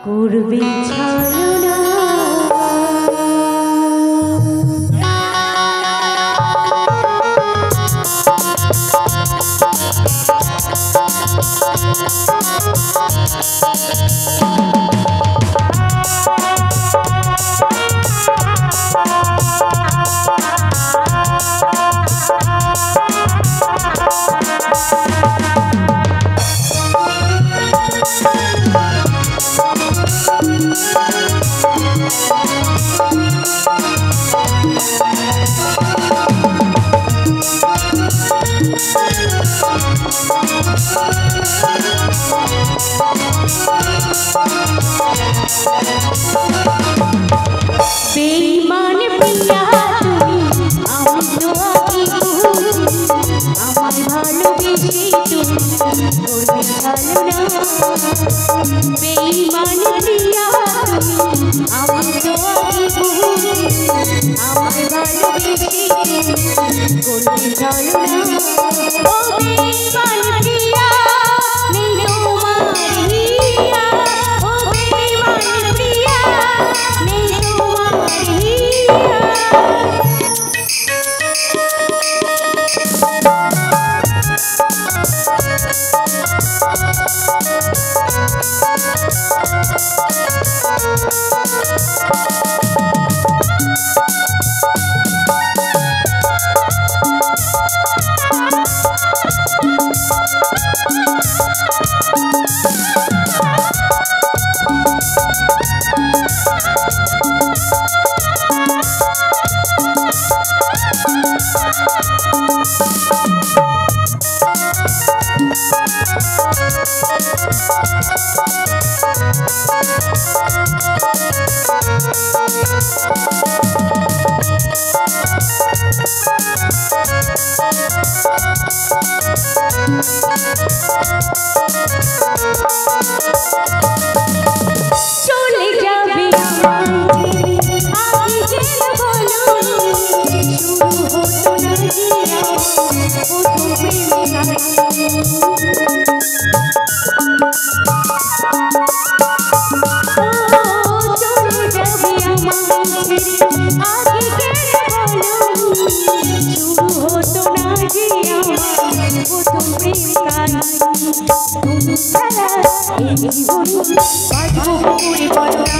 করবে ছলনা। बेईमान प्रिया তুমি আমি তো আগে আমায় ভালোবেসে তুমি করবে ছলনা। বেईমান প্রিয়া তুমি আমি তো আগে আমায় ভালোবেসে তুমি করবে ছলনা। ও বেईमान প্রিয়া নেই তোমার হিয়া, ও বেईमान প্রিয়া নেই তোমার হিয়া। চলে যাবে আমায় ছেড়ে, আগে গেলে বলো শুরু হতো না যে আমার প্রথম প্রেম কাহিনী। তুমি ছাড়া এই জীবন বাঁচবো করে বলো না।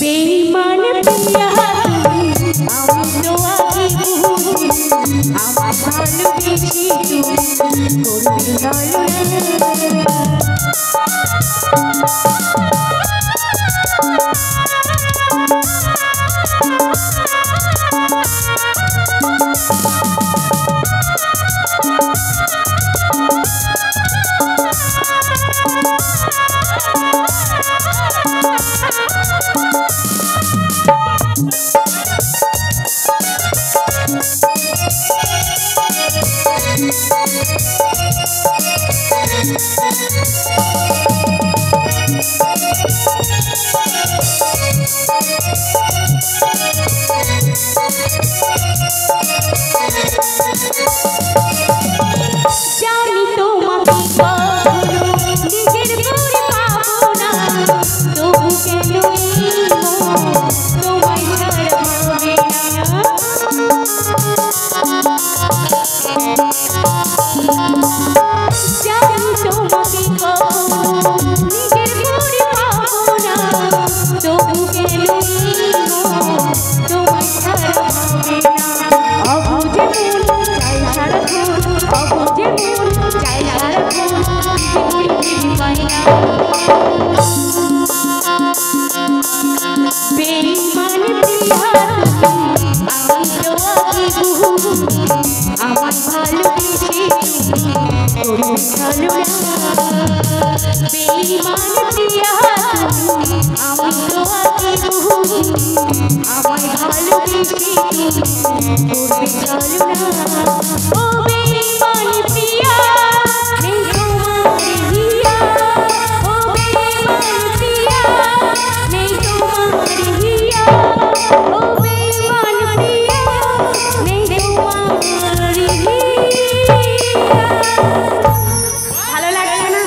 বেঈমান প্রিয়া তুমি আমি তো আগে আমায় ভালোবেসে তুমি করবে ছলনা। জানি তোমাকে কখনো নিজের করে পাবো না, তবু কেন এই মন তোমায় ছাড়া হবে না। জানি তোমাকে কখনো নিজের করে পাবো না, তবু কেন এই মন তোমায় ছাড়া হবে না। অবুঝে মন চাই সারাক্ষণ, অবুঝে মন চাই সারাক্ষণ, জীবন পাই না। বেঈমান প্রিয়া তুমি আমি তো আগে আমায় ভালোবেসে তুমি করবে ছলনা। বেঈমান প্রিয়া তুমি আমি তো আগে আমায় ভালোবেসে তুমি করবে ছলনা। ও